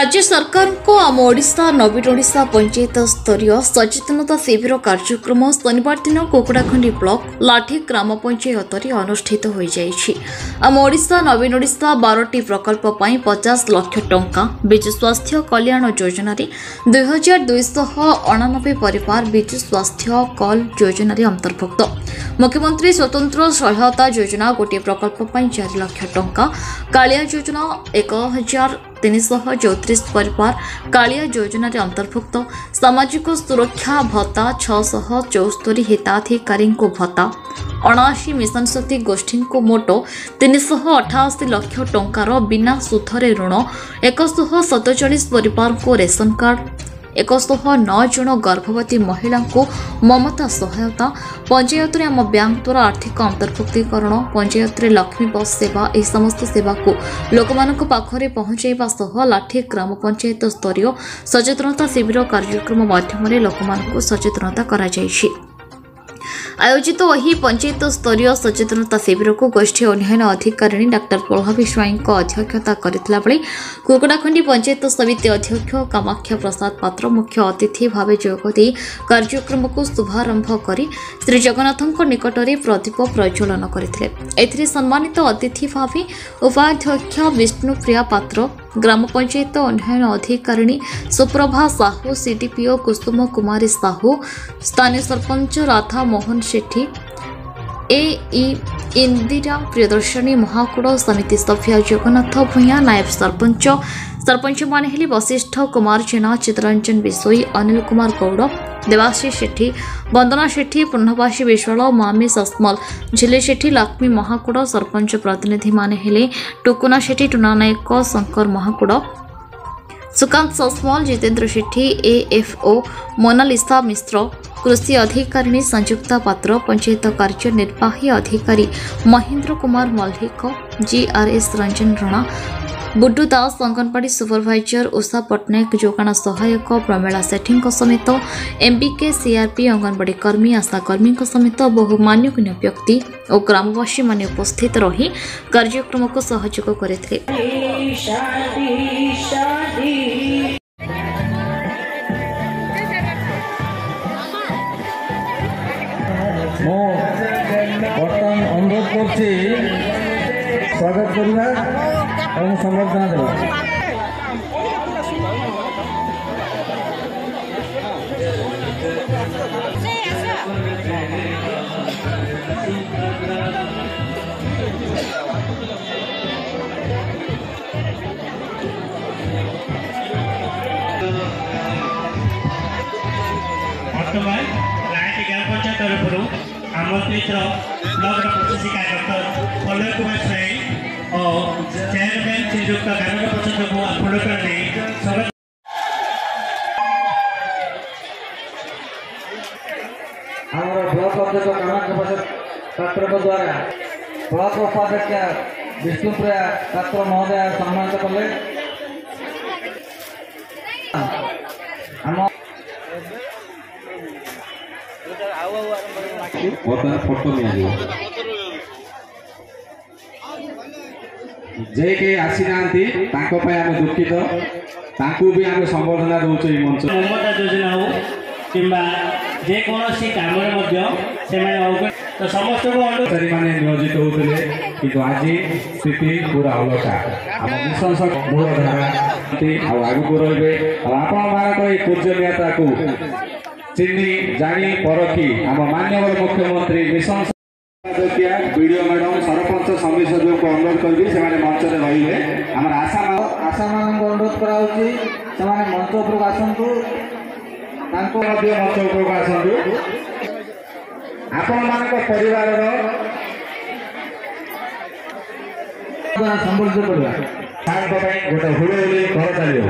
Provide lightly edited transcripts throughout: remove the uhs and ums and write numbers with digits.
राज्य सरकार को आम ओडिशा नवीन ओडिशा पंचायत स्तरीय सचेतनता शिविर कार्यक्रम शनिवार दिन कुकुड़ाखंडी ब्लॉक लाठी ग्राम पंचायत अनुष्ठित हो जाइछि। आम ओडिशा नवीन ओडिशा 12टी प्रकल्प पर 50 लाख टंका विजु स्वास्थ्य कल्याण योजन 2299 परिवार विजु स्वास्थ्य कल योजन अंतर्भुक्त। मुख्यमंत्री स्वतंत्र सहायता योजना गोटे प्रकल्प पर 4 लाख टंका कालिया योजना 1334 परिवार कालिया योजन अंतर्भुक्त। सामाजिक सुरक्षा भत्ता 674 हिताधिकारी भत्ता 79 मिशन शक्ति गोष्ठी को मोट 388 लाख टंकार बिना सुधरे ऋण 147 परिवार को रेशन कार्ड 109 जन गर्भवती महिला को ममता सहायता पंचायत आम बैंक द्वारा आर्थिक अंतर्भुक्तिकरण पंचायत लक्ष्मी बस सेवा यह समस्त सेवा को लोक पाखरे पहुंचाइबा सह लाठी ग्राम पंचायत स्तरीय सचेतनता शिविर कार्यक्रम माध्यम लोक सचेतनता करा जायछि। आयोजित वही पंचायत स्तरीय सचेतनता शिविर को गोष्ठी उन्नयन अधिकारी डाक्टर प्रभावी स्वाई अध्यक्षता करथिला बेले कुकुड़ाखंडी पंचायत समिति अध्यक्ष कामाख्या प्रसाद पात्र मुख्य अतिथि भाव जोगदे कार्यक्रम को शुभारंभ करी श्री जगन्नाथ निकट में प्रदीप प्रज्वलन करथिले। एथिरे सम्मानित अतिथि भाव उपाध्यक्ष विष्णुप्रिया पात्र ग्राम पंचायत उन्नयन अधिकारी सुप्रभा साहू सीडीपीओ कुसुम कुमारी साहू स्थानीय सरपंच राधा मोहन शेट्टी इंदिरा प्रियदर्शनी महाकूड़ समिति सभ्य जगन्नाथ भूया नायब सरपंच माने हेली वशिष्ठ कुमार जेना चित्ररंजन बिशोई अनिल कुमार गौड़ देवाशीष शेट्टी वंदना शेट्टी पूर्णवासी विश्वाल मामी सस्मल झिले शेट्टी लक्ष्मी महाकूड़ सरपंच प्रतिनिधि माने हेले टुकुना शेट्टी टुना नायक शंकर महाकूड़ सुकांत सस्मल जितेंद्र शेट्टी एएफओ मोनालिसा मिश्र कृषि अधिकारी संयुक्ता पात्र पंचायत कार्यनिर्वाही अधिकारी महेंद्र कुमार मल्लिक जीआरएस रंजन राणा बुड्डू दास अंगनवाड़ी सुपरभाइजर उषा पट्टनायक जोगाण सहायक प्रमीला सेठी समेत एमबीके सीआरपी अंगनवाड़ी कर्मी आशाकर्मी समेत बहु मान्यगण्य व्यक्ति और ग्रामवासी मान उपस्थित रही कार्यक्रम को सहयोग करते। बर्तमान अनुरोध कर स्वागत करवा और संबर्धना देवा। वर्तमान लाठी ग्राम पंचायत तरफ आमंत्रित ब्लॉक प्रशासी कार्यकर्ता फलोर कुमार स्वाई और चेयरमैन श्रीयुक्त ग्रामीण प्रशासन को फलोर स्वागत। हमारा ब्लॉक अध्यक्ष कामाख्या प्रसाद पात्र द्वारा ब्लॉक उपाध्यक्ष विष्णुप्रिया पात्र महोदय सम्मानित कले। फोटो जे के आसी नांती ताको पे आमे दुखित ताकू भी आमे संबर्धना दउछ ई मंच ममता योजना हो किंबा जे कोनोसी काम रे मध्य से माने तो समस्त को अनुसारी माने नियोजित होतले किंतु आज स्थिति पूरा अलगा हम मिशन सक मूल धारा आ आगु को रहबे आपण मानक ई पूज्यनीयता को चिन्नी जानी परखी आम माननीय मुख्यमंत्री मिशन वीडियो मैडम सरपंच समिति सदस्य को अनुरोध करी से मंच में रही आम आशा मान अनुरोध करा मंच उपरक आसतु मंच उपरक आसतु आपण मान परिवार संबोधित करवा गोटे हुड़हुड़ी घर चलो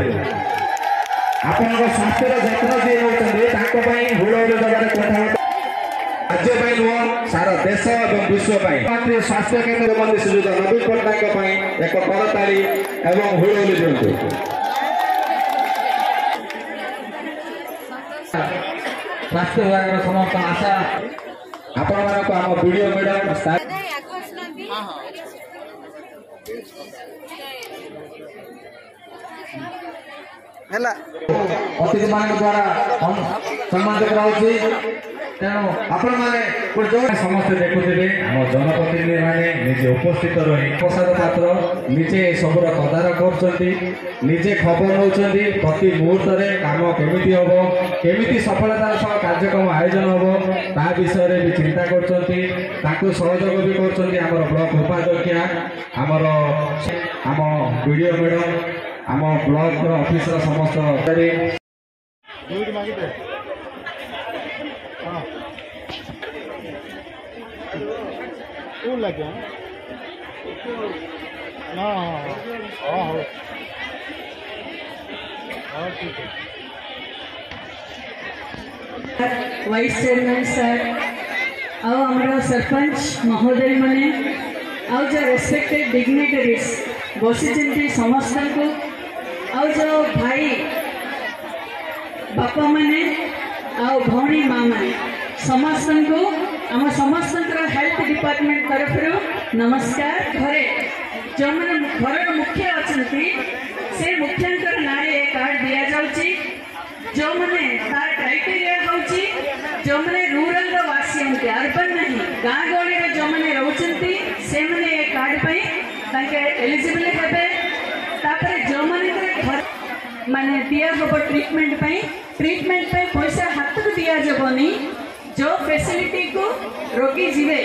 आपण स्वास्थ्य जत्न जी नौकरी हुड़हुड़ी दबार कथा राज्य नुह सारा देश और विश्व मंत्री स्वास्थ्य केन्द्र मंत्री श्रीजुत नवीन पट्टनायक एक करताली एवं हुड़हुड़ी दिंतु। स्वास्थ्य विभाग समस्त आशा आपण मानक आम वीडियो मैडम अतिथि मान द्वारा सम्मानित कराउछि तेणु आपण माने समस्ते देखुथिबे आम जनप्रतिनिधि माने निजे उपस्थित रही प्रसाद पात्र निजे सबुर तदारख करछन्ती निजे खबर नउछन्ती प्रति मुहूर्त रे काम केमिति हबो केमिति सफलतार सह कार्यक्रम आयोजन हबो ता विषय रे भी चिंता करछन्ती ताकू सहयोग भी करछन्ती हमर ब्लॉक उपाध्यक्ष हमर आम वीडियो मैडम आम ब्लॉक ऑफिसर समस्त लगे ना हाँ ठीक है वाइस चेयरमैन सर आम सरपंच महोदय माने आउ जो रेस्पेक्टेड डिग्निटरीज बसी समस्त को आउ जो भाई बापा माने आउ भौणी माँ माने समस्त को आम समस्त हेल्थ डिपार्टमेंट तरफ नमस्कार। घरे जो मैंने घर मुख्य अच्छा से मुख्य ना कार्ड दि जाऊँगी जो मैंने तार क्राइटेरिया हूँ जो मैंने रूरल वासी हमें अर्बन नहीं गाँ गहली जो मैंने रोचंती से मैंने ये कार्ड पे एलिजिबल हे जो मैंने घर माने दिया हम ट्रीटमेंट पे पैसा हाथ को दिया जबनी जो फैसिलिटी को रोगी जीवे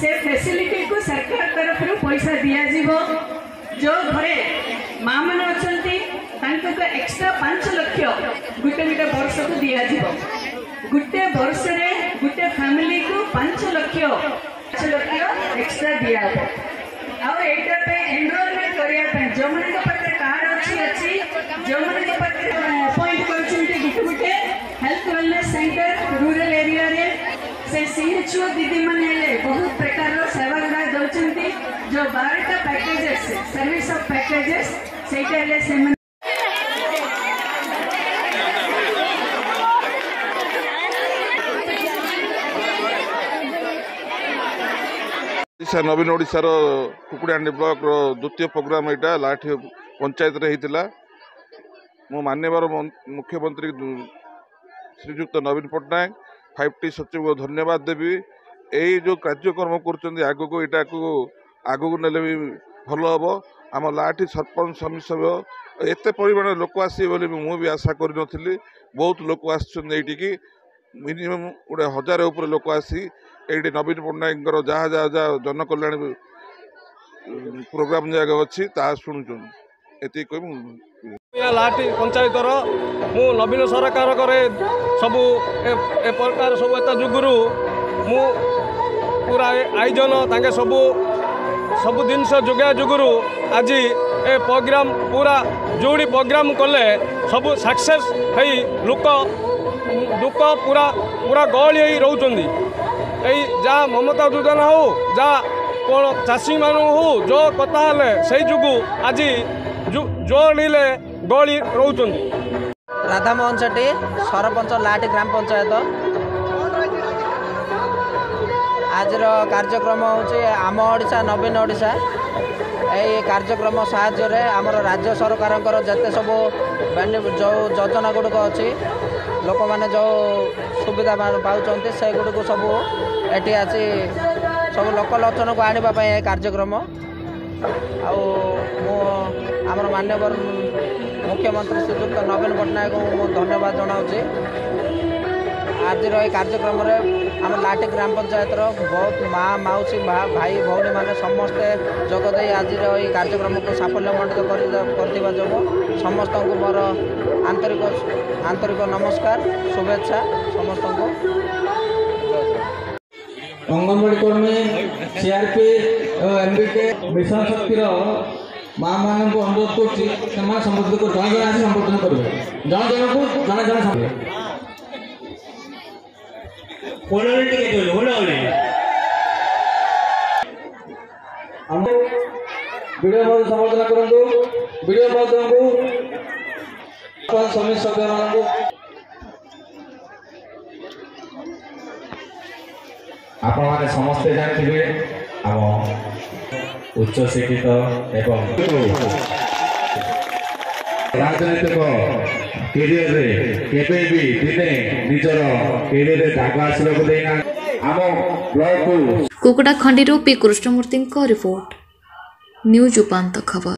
से फैसिलिटी को सरकार तरफ पैसा दिया जीवो जो घरे माँ मैंने अच्छा एक्स्ट्रा 5 लाख गोटे गोटे वर्ष को दिया जीवो गोटे वर्ष रे गोटे फैमिली को 5 लाख एक्स्ट्रा दिया और एटा पे एनरोलमेंट करिया जो मैंने पाखे कार्ड अच्छी जो मैंने पाखे अपॉइंट कर गोटे health wellness centre rural area रे से सीएचओ दीदी मैंने बहुत प्रकार सेवा गुड़ा दौरान जो 12टा पैकेजेस सर्विस ऑफ पैकेजेस से नवीन ओडिशार कुकुड़ाहांडी ब्लॉक द्वितीय प्रोग्राम यहाँ लाठी पंचायत रे होता मो मान्यवर मुख्यमंत्री श्रीजुक्त नवीन पट्टनायक 5T सचिव को धन्यवाद देवी यही जो कार्यक्रम कर नेले भी भल हम आम लाठी सरपंच समिति सभ्य एत परिमाण लोक आसवे मुझे आशा करी बहुत लोक आसकी मिनिमम गोटे 1000 उपर लोक आसी ये नवीन पट्टनायक जहाँ जहाँ जहाँ जनकल्याण प्रोग्राम जगह अच्छी ता शुणुन ये लाठी पंचायत मु नवीन सरकार सबू ए प्रकार सब एत जुगुरु मु पूरा आयोजन तांके सबू सब जिनस जोगा जुगुरु आज ए प्रोग्राम पूरा जोड़ी प्रोग्राम कले सब सक्सेस है लोक दुख पूरा पूरा गहली रोचंदी यही जहाँ ममता योजना हो जहाँ कौन चाषी मान हो जो कथा से जुगु आज जोड़े गहली रोचंदी। राधामोहन सेठी सरपंच लाठी ग्राम पंचायत आज कार्यक्रम हूँ आम ओडिशा नवीन ओडिशा यही कार्यक्रम साहाय्य आमर राज्य सरकार जिते सब जो योजना गुड़िक अच्छी लोक मैंने जो सुविधा पाँच से गुड़ सब ये आसी सब लोकलोचन को आने कार्यक्रम आमर मान्यवर मुख्यमंत्री श्रीजुक्त नवीन पट्टनायक को धन्यवाद जनाऊँगी आज ये कार्यक्रम आम लाठी ग्राम पंचायत बहुत माँ मौसी भाई भौणी मैंने समस्ते जोगदे आज ये कार्यक्रम को साफल्यमंडित कर जो समस्त को मोर आंतरिक नमस्कार शुभेच्छा समस्त को। अंगनवाड़ी कर्मी सीआरपी एमबीके मिशन शक्तिर माँ मान को अनुरोध कर संबोधित कर जन जन आज संबोधन करेंगे जन जन को जन जन वीडियो संबोधन करूँ वीडियो समिति सभ्य आपण मैंने समस्ते जानते आम उच्च शिक्षित एवं ରାଜନୈତିକ କ୍ୟାରିୟରରେ କେବେ ବି ଦିନେ ନିଜର କ୍ୟାରିୟରରେ ଦାଗ ଆସିବାକୁ ଦେଇନା ଆମ ବ୍ଲକକୁ କୁକୁଡ଼ା ଖଣ୍ଡିରୁ ପି କୃଷ୍ଣମୂର୍ତ୍ତିଙ୍କ ରିପୋର୍ଟ ନ୍ୟୁଜ୍ ଉପାନ୍ତ ଖବର।